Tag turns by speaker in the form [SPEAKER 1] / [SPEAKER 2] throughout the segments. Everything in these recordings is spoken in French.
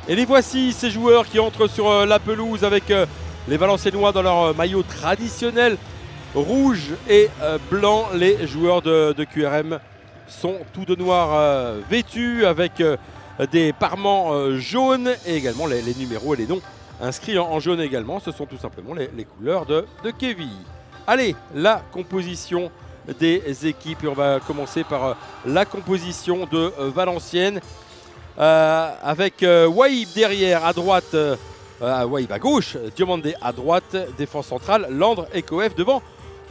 [SPEAKER 1] Et les voici, ces joueurs qui entrent sur la pelouse avec les Valenciennois dans leur maillot traditionnel rouge et blanc. Les joueurs de QRM sont tous de noir vêtus avec des parements jaunes et également les numéros et les noms inscrits en jaune également. Ce sont tout simplement les couleurs de Kevy. Allez, la composition des équipes. Et on va commencer par la composition de Valenciennes. Avec Waïb derrière, à droite, Waïb à gauche, Diomandé à droite, défense centrale, Landre et Coef devant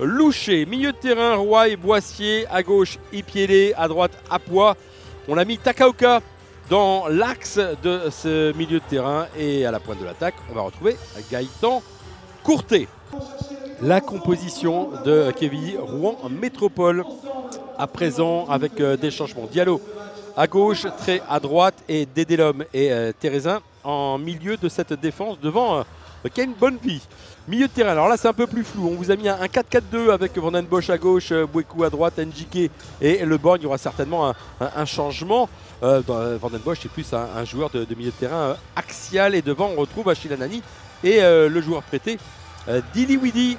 [SPEAKER 1] Loucher. Milieu de terrain, Roy et Boissier, à gauche Ipiélé, à droite Apois. On a mis Takaoka dans l'axe de ce milieu de terrain et à la pointe de l'attaque, on va retrouver Gaëtan Courtet. La composition de Kevy Rouen Métropole à présent avec des changements. Diallo à gauche, Tré à droite et Dédélhomme et Thérézin en milieu de cette défense devant Ken Bonnevi. Milieu de terrain, alors là c'est un peu plus flou. On vous a mis un 4-4-2 avec Van den Bosch à gauche, Bouekou à droite, Njike et Le Borgne. Il y aura certainement un changement. Van den Bosch est plus un joueur de milieu de terrain axial et devant on retrouve Achille Anani et le joueur prêté Diliwidi.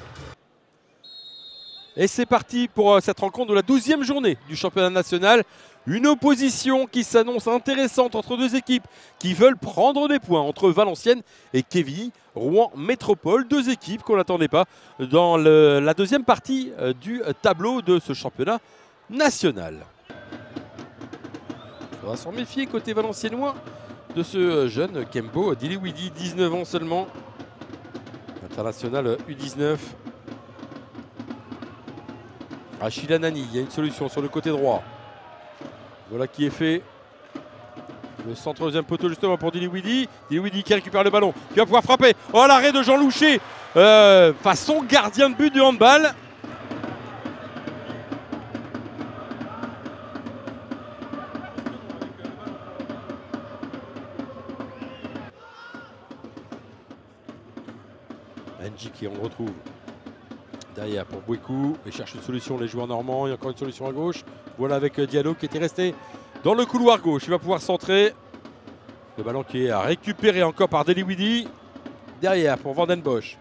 [SPEAKER 1] Et c'est parti pour cette rencontre de la 12e journée du championnat national. Une opposition qui s'annonce intéressante entre deux équipes qui veulent prendre des points entre Valenciennes et Kevy Rouen Métropole. Deux équipes qu'on n'attendait pas dans la deuxième partie du tableau de ce championnat national. On va s'en méfier côté valenciennois de ce jeune Kembo Diliwidi, 19 ans seulement. International U19. Achille Anani, il y a une solution sur le côté droit. Voilà qui est fait. Le centre deuxième poteau justement pour Diliwidi. Diliwidi qui récupère le ballon, qui va pouvoir frapper. Oh, l'arrêt de Jean Loucher, façon gardien de but du handball. Njiki, on le retrouve derrière pour Bouekou. Il cherche une solution, les joueurs normands. Il y a encore une solution à gauche. Voilà avec Diallo qui était resté dans le couloir gauche. Il va pouvoir centrer. Le ballon qui est récupéré encore par Diliwidi. Derrière pour Van den Bosch.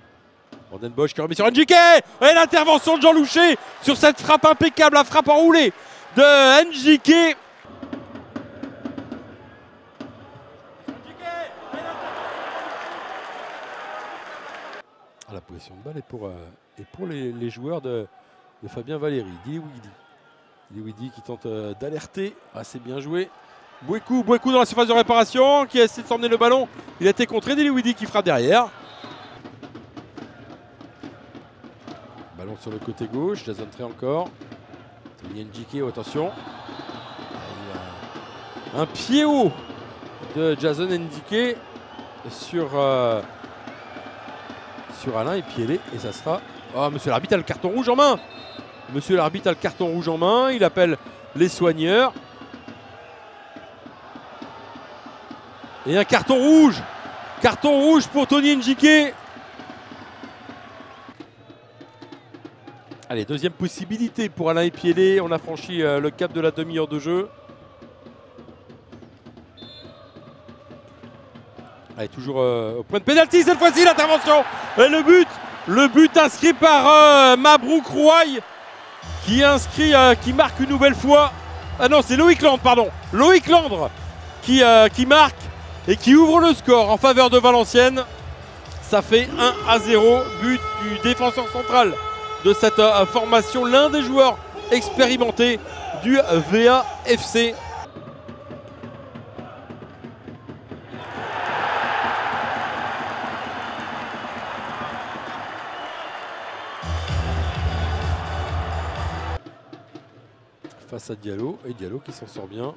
[SPEAKER 1] Van den Bosch qui remet sur Njike. Et l'intervention de Jean Loucher sur cette frappe impeccable, la frappe enroulée de Njike. La position de balle est pour les joueurs de Fabien Valéry. Diliwidi qui tente d'alerter. C'est bien joué. Bouekou dans la surface de réparation qui a essayé de s'emmener le ballon. Il a été contré. Diliwidi qui frappe derrière. Ballon sur le côté gauche. Jason Tré encore. Njike, attention. Un pied haut de Jason Njike sur Alain Ipiélé et ça sera... Oh, monsieur l'arbitre a le carton rouge en main. Monsieur l'arbitre a le carton rouge en main. Il appelle les soigneurs. Et un carton rouge. Carton rouge pour Tony Njike. Allez, deuxième possibilité pour Alain Ipiélé. On a franchi le cap de la demi-heure de jeu. Allez, toujours au point de pénalty cette fois-ci, l'intervention et le but inscrit par Mabrouk Rouaille qui marque une nouvelle fois. Ah non, c'est Loïc Landre, pardon. Loïc Landre qui marque et qui ouvre le score en faveur de Valenciennes. Ça fait 1-0, but du défenseur central de cette formation, l'un des joueurs expérimentés du VAFC. Face à Diallo, et Diallo qui s'en sort bien.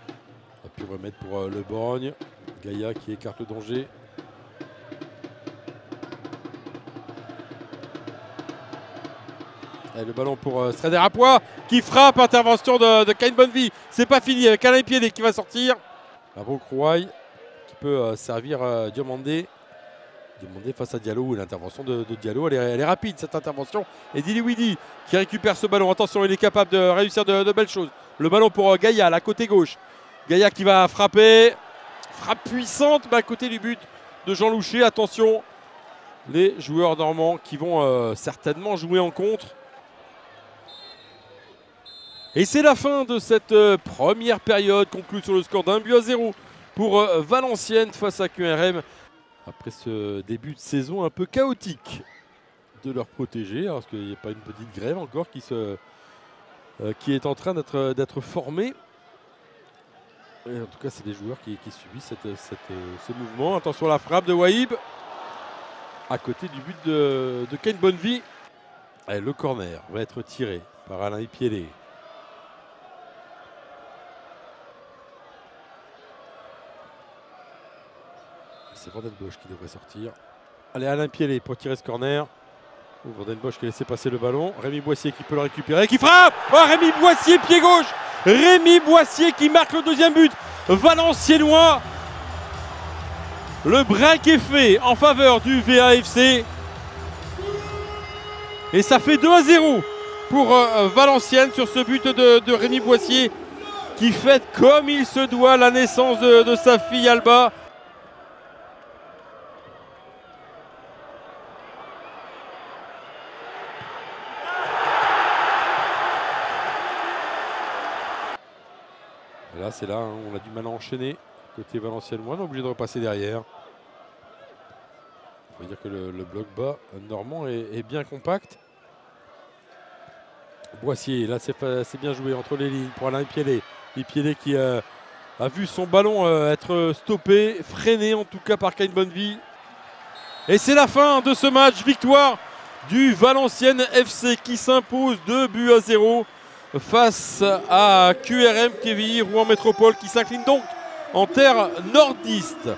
[SPEAKER 1] A pu remettre pour Le Borgne. Gaïa qui écarte le danger. Et le ballon pour Strader Apois qui frappe, intervention de Ken Bonnevi. C'est pas fini avec Alain Ipiélé qui va sortir. Mabrouk Rouaille qui peut servir Diomandé. Diomandé face à Diallo, l'intervention de Diallo, elle est rapide cette intervention. Et Diliwidi qui récupère ce ballon. Attention, il est capable de réussir de belles choses. Le ballon pour Gaïa, la côté gauche. Gaïa qui va frapper. frappe puissante à côté du but de Jean Louchet. Attention, les joueurs normands qui vont certainement jouer en contre. Et c'est la fin de cette première période, conclue sur le score d'1-0 pour Valenciennes face à QRM. Après ce début de saison un peu chaotique de leur protéger, parce qu'il n'y a pas une petite grève encore qui est en train d'être formée. Et en tout cas, c'est des joueurs qui subissent ce mouvement. Attention à la frappe de Wahib, à côté du but de Kane Bonnevie. Et le corner va être tiré par Alain Ipiélé. C'est Vandenbosch qui devrait sortir. Allez, Alain Piélé pour tirer ce corner. Vandenbosch qui a laissé passer le ballon. Rémi Boissier qui peut le récupérer, qui frappe. Oh, Rémi Boissier, pied gauche. Rémi Boissier qui marque le deuxième but valenciennois. Le break est fait en faveur du VAFC. Et ça fait 2-0 pour Valenciennes sur ce but de Rémi Boissier qui fête comme il se doit la naissance de sa fille Alba. Là, c'est là, hein, on a du mal à enchaîner. Côté Valenciennois, on est obligé de repasser derrière. Il faut dire que le bloc bas normand est bien compact. Boissier, là c'est bien joué entre les lignes pour Alain Ipiélé. Ipiélé qui a vu son ballon être stoppé, freiné en tout cas par Kane Bonnevie. Et c'est la fin de ce match, victoire du Valenciennes FC qui s'impose 2-0 face à QRM Quevilly Rouen Métropole qui s'incline donc en terre nordiste.